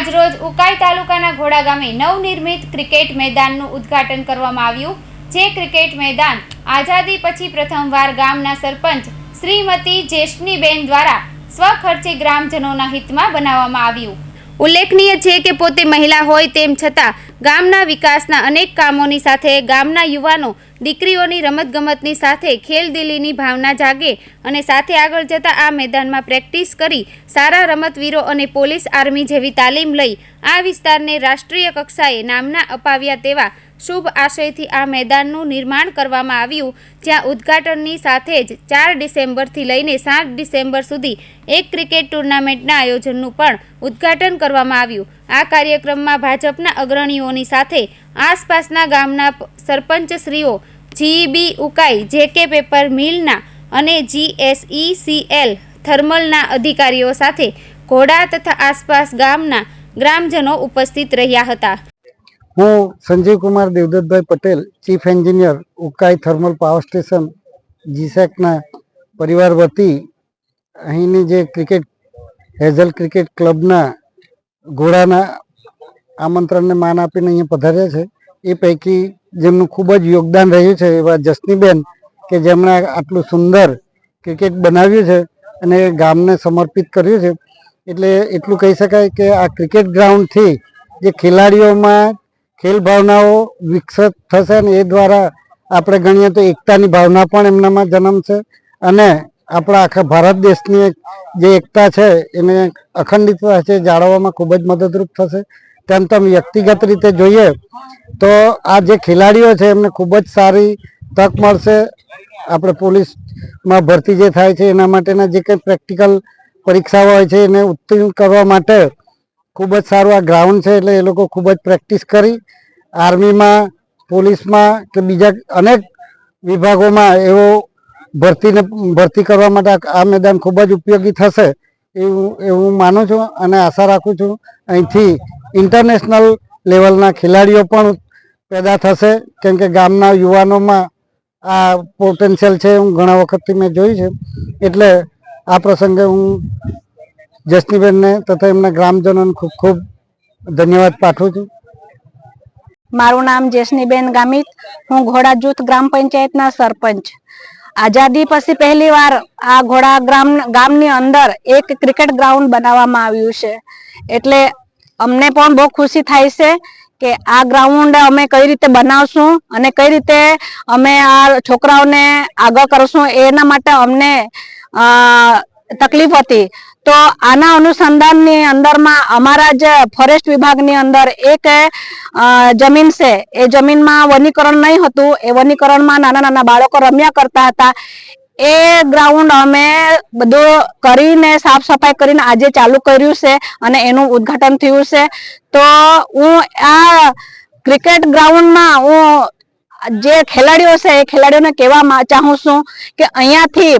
આજરોજ ઉકાઈ તાલુકાના ઘોડા ગામે નવનિર્મિત ક્રિકેટ મેદાનનું ઉદ્ઘાટન કરવામાં આવ્યું। જે ક્રિકેટ મેદાન આઝાદી પછી પ્રથમવાર ગામના સરપંચ શ્રીમતી જેશનીબેન દ્વારા સ્વખર્ચે ગ્રામજનોના હિતમાં બનાવવામાં આવ્યું। ઉલ્લેખનીય છે કે પોતે મહિલા હોય તેમ છતાં ગામના વિકાસના અનેક કામોની સાથે ગામના યુવાનો દીકરીઓની રમતગમતની સાથે ખેલદિલીની ભાવના જાગે અને સાથે આગળ જતા આ મેદાનમાં પ્રેક્ટિસ કરી સારા રમતવીરો અને પોલીસ આર્મી જેવી તાલીમ લઈ આ વિસ્તારને રાષ્ટ્રીય કક્ષાએ નામના અપાવ્યા તેવા શુભ આશયથી આ મેદાનનું નિર્માણ કરવામાં આવ્યું, જ્યાં ઉદ્ઘાટનની સાથે જ 4 ડિસેમ્બરથી લઈને 7 ડિસેમ્બર સુધી એક ક્રિકેટ ટુર્નામેન્ટના આયોજનનું પણ ઉદ્ઘાટન કરવામાં આવ્યું। આ કાર્યક્રમમાં ભાજપના અગ્રણીઓની સાથે આસપાસના ગામના સરપંચશ્રીઓ, જીબી ઉકાઈ, જેકે પેપર મિલના અને GSECL થર્મલના અધિકારીઓ સાથે ઘોડા તથા આસપાસ ગામના ગ્રામજનો ઉપસ્થિત રહ્યા હતા। હું Sanjiv Kumar Devdattbhai Patel, chief engineer, Ukai thermal power station જીસેકના પરિવાર વતી અહીંની જે ક્રિકેટ હેઝલ ક્રિકેટ ક્લબના ઘોડાના આમંત્રણને માન આપીને અહીંયા પધાર્યા છે। એ પૈકી જેમનું ખૂબ જ યોગદાન રહ્યું છે એવા જશનીબેન કે જેમણે આટલું સુંદર ક્રિકેટ બનાવ્યું છે અને ગામને સમર્પિત કર્યું છે। એટલે એટલું કહી શકાય કે આ ક્રિકેટ ગ્રાઉન્ડથી જે ખેલાડીઓમાં ખેલ ભાવનાઓ વિકસિત થશે અને એ દ્વારા આપણે ગણીએ તો એકતાની ભાવના પણ એમનામાં જન્મશે અને આપણા આખા ભારત દેશની જે એકતા છે એને અખંડિતતા છે જાળવવામાં ખૂબ જ મદદરૂપ થશે। તેમ વ્યક્તિગત રીતે જોઈએ તો આ જે ખેલાડીઓ છે એમને ખૂબ જ સારી તક મળશે। આપણે પોલીસમાં ભરતી જે થાય છે એના માટેના જે કંઈ પ્રેક્ટિકલ પરીક્ષાઓ હોય છે એને ઉત્તીર્ણ કરવા માટે ખૂબ જ સારું આ ગ્રાઉન્ડ છે। એટલે એ લોકો ખૂબ જ પ્રેક્ટિસ કરી આર્મીમાં, પોલીસમાં કે બીજા અનેક વિભાગોમાં એવો ભરતી કરવા માટે આ મેદાન ખૂબ જ ઉપયોગી થશે એવું માનું છું અને આશા રાખું છું। અહીંથી ઇન્ટરનેશનલ લેવલના ખેલાડીઓ પણ પેદા થશે, કેમ કે ગામના યુવાનોમાં આ પોટેન્શિયલ છે, હું ઘણા વખતથી મેં જોયું છે। એટલે આ પ્રસંગે હું જશનીબેનને તથા એમના ગ્રામજનોને ખૂબ ખૂબ ધન્યવાદ પાઠવું છું। મારું નામ જેશનીબેન ગામિત, હું ઘોડા જૂથ ગ્રામ પંચાયતના સરપંચ। આઝાદી પછી પહેલી વાર આ ઘોડા ગામની અંદર એક ક્રિકેટ ગ્રાઉન્ડ બનાવવામાં આવ્યું છે, એટલે અમને પણ બહુ ખુશી થાય છે કે આ ગ્રાઉન્ડ અમે કઈ રીતે બનાવશું અને કઈ રીતે અમે આ છોકરાઓને આગળ કરશું એના માટે અમને તકલીફ હતી। તો આના અનુસંધાનની અંદરમાં અમારા જ ફોરેસ્ટ વિભાગની અંદર એક જમીન છે, એ જમીનમાં વનીકરણ નહીં હતું, એ વનીકરણમાં નાના નાના બાળકો રમ્યા કરતા હતા। એ ગ્રાઉન્ડ અમે બધું કરીને સાફ સફાઈ કરીને આજે ચાલુ કર્યું છે અને એનું ઉદ્ઘાટન થયું છે। તો હું આ ક્રિકેટ ગ્રાઉન્ડમાં હું જે ખેલાડીઓ છે એ ખેલાડીઓને કહેવા ચાહું છું કે અહીંયાથી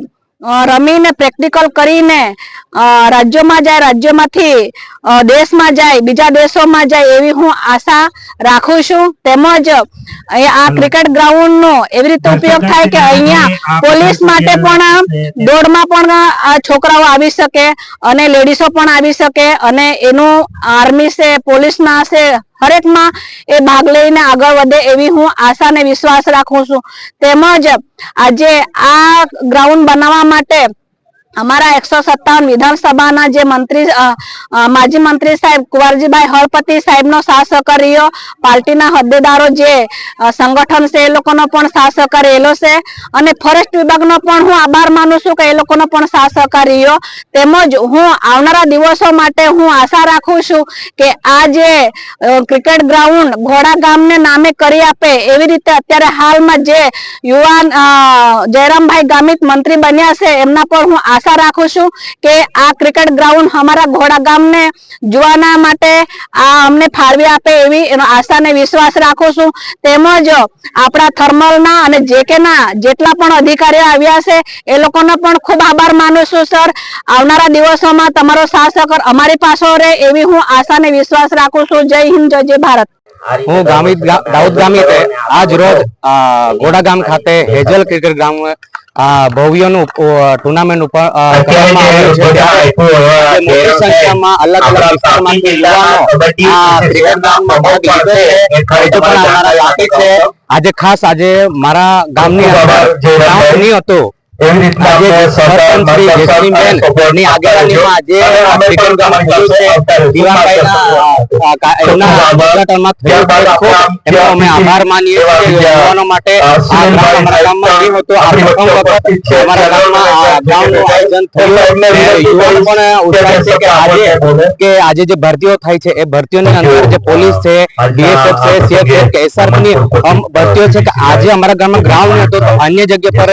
રમીને પ્રેક્ટિકલ કરીને રાજ્યોમાં જાય, રાજ્યોમાંથી દેશમાં જાય, બીજા દેશોમાં જાય એવી હું આશા રાખું છું। તેમજ આ ક્રિકેટ ગ્રાઉન્ડનો એવી રીતે ઉપયોગ થાય કે અહીંયા પોલીસ માટે પણ દોડમાં પણ આ છોકરાઓ આવી શકે અને લેડીઝો પણ આવી શકે અને એનું આર્મી છે, પોલીસના છે, હરેકમાં એ ભાગ લઈને આગળ વધે એવી હું આશા અને વિશ્વાસ રાખું છું। તેમજ આજે આ ગ્રાઉન્ડ બનાવવા માટે અમારા 157 વિધાનસભાના જે મંત્રી માજી મંત્રી સાહેબ કુંવરજીભાઈ હળપતિ સાહેબનો સાથ સહકાર રહ્યો, પાર્ટીના હોદ્દેદારો જે સંગઠન છે એ લોકોનો પણ સાથ સહકાર રહેલો છે અને ફોરેસ્ટ વિભાગનો પણ હું આભાર માનું છું કે એ લોકોનો પણ સાથ સહકાર રહ્યો। તેમજ હું આવનારા દિવસો માટે હું આશા રાખું છું કે આ જે ક્રિકેટ ગ્રાઉન્ડ ઘોડા ગામને નામે કરી આપે એવી રીતે અત્યારે હાલમાં જે યુવાન જયરામભાઈ ગામિત મંત્રી બન્યા છે એમના પર હું આશા રાખું છું કે આ ક્રિકેટ ગ્રાઉન્ડ અમારા ઘોડા ગામને જોવાના માટે આ અમને ફાળવી આપે એવી એનો આશા અને વિશ્વાસ રાખું છું। તેમજ આપણા થર્મલના અને જેકેના જેટલા પણ અધિકારીઓ આવ્યા છે એ લોકોનો પણ ખૂબ આભાર માનું છું। સર, આવનારા દિવસોમાં તમારો સાથ સહકાર અમારી પાસે રહે એવી હું આશા અને વિશ્વાસ રાખું છું। જય હિન્દ, જય ભારત। હું દાઉદ ગામિતે આજ રોજ ઘોડા ગામ ખાતે હેઝલ ક્રિકેટ ભવ્યનું ટુર્નામેન્ટ કરવામાં આવ્યું છે ત્યારે મોટી સંખ્યામાં અલગ અલગ વિસ્તારમાંથી યુવાનો આ ક્રિકેટ ગ્રાઉન્ડમાં ભાગ લીધો છે. હજુ પણ અમારા સાથે છે. આજે ખાસ આજે મારા ગામની અંદર ગ્રાઉન્ડ નહીં હતું. આજે સરપંચ શ્રી જેસ્મીબેન ની આગેવાનીમાં આજે આ ક્રિકેટ ગ્રાઉન્ડ ખુલ્લું છે. દીવાભાઈના એમના ઉદ્ઘાટનમાં થયું છે. ખૂબ એમનો અમે આભાર માનીએ છીએ. યુવાનો માટે આ ગ્રાઉન્ડ અમારા ગામમાં નહીં હતું. આ પ્રથમ વખત અમારા ગામમાં આ ગ્રાઉન્ડનું આયોજન થયું. યુવાનો પણ ઉત્સાહિત છે કે આજે જે ભરતીઓ થાય છે એ ભરતીઓની અંદર જે પોલીસ છે, બીએસએફ છે, સીએપીએફ કે એસઆરપીની ભરતીઓ છે કે આજે અમારા ગામમાં ગ્રાઉન્ડ નહોતું તો અન્ય જગ્યા પર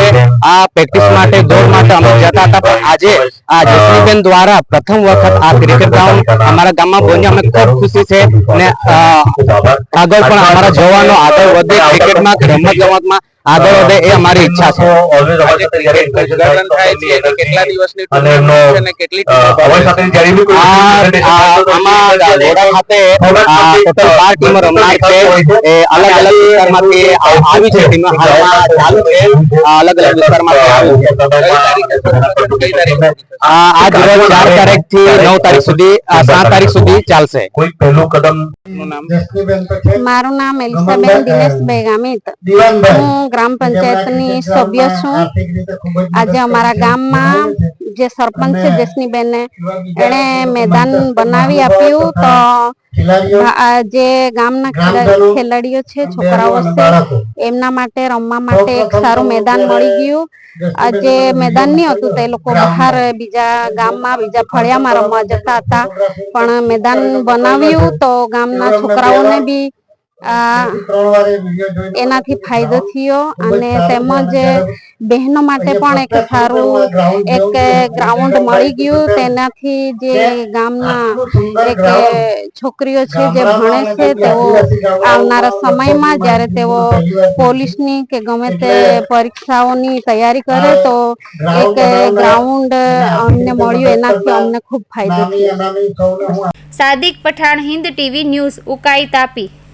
આ પ્રેક્ટિસ માટે દોડ માટે અમે જતા હતા. પણ આજે આ જેસ્મીબેન દ્વારા પ્રથમ વખત આ ક્રિકેટ ગ્રાઉન્ડ અમારા ગામમાં બન્યું. અમને ખૂબ ખુશી છે અને આગળ પણ અમારા જવાનો આગળ વધે, ક્રિકેટમાં રમત ગમતમાં આગળ વધે એ અમારી ઈચ્છા છે. કેટલા દિવસની ટુર્નામેન્ટ અને કેટલી આમાં ઘોડા ખાતે ટોટલ 12 ટીમો રમનાર છે. એ અલગ અલગ વિસ્તારમાંથી આવી છે. ટીમો હાલમાં ચાલુ છે. અલગ અલગ વિસ્તારમાંથી આવી છે. આજ રોજ 4 તારીખ થી 9 તારીખ સુધી 7 તારીખ સુધી ચાલશે. કોઈ પહેલું કદમ મારું નામ એલિસાબેન દિનેશભાઈ ગામિત. હું ગ્રામ પંચાયતની સભ્ય છું. આજે અમારા ગામમાં જે સરપંચ છે જેસ્મીબેન એણે મેદાન બનાવી આપ્યું તો જે ગામના ખેલાડીઓ છે, છોકરાઓ છે, એમના માટે રમવા માટે એક સારું મેદાન મળી ગયું. આજે મેદાન નહીં હતું તો એ લોકો બહાર બીજા ગામમાં બીજા ફળિયામાં રમવા જતા હતા, પણ મેદાન બનાવ્યું તો ગામના છોકરાઓને બી એનાથી ફાયદો થયો અને તેમજ બહેનો માટે પણ એક સારું એક ગ્રાઉન્ડ મળી ગયું. તેનાથી જે ગામના એક છોકરીઓ છે જે ભણે છે તેઓ આવનારા સમયમાં જ્યારે તેઓ પોલીસની કે ગમે તે પરીક્ષાઓની તૈયારી કરે તો એક ગ્રાઉન્ડ અમને મળ્યું, એનાથી અમને ખૂબ ફાયદો થયો. Sadiq Pathan, Hind TV News, Ukai, Tapi.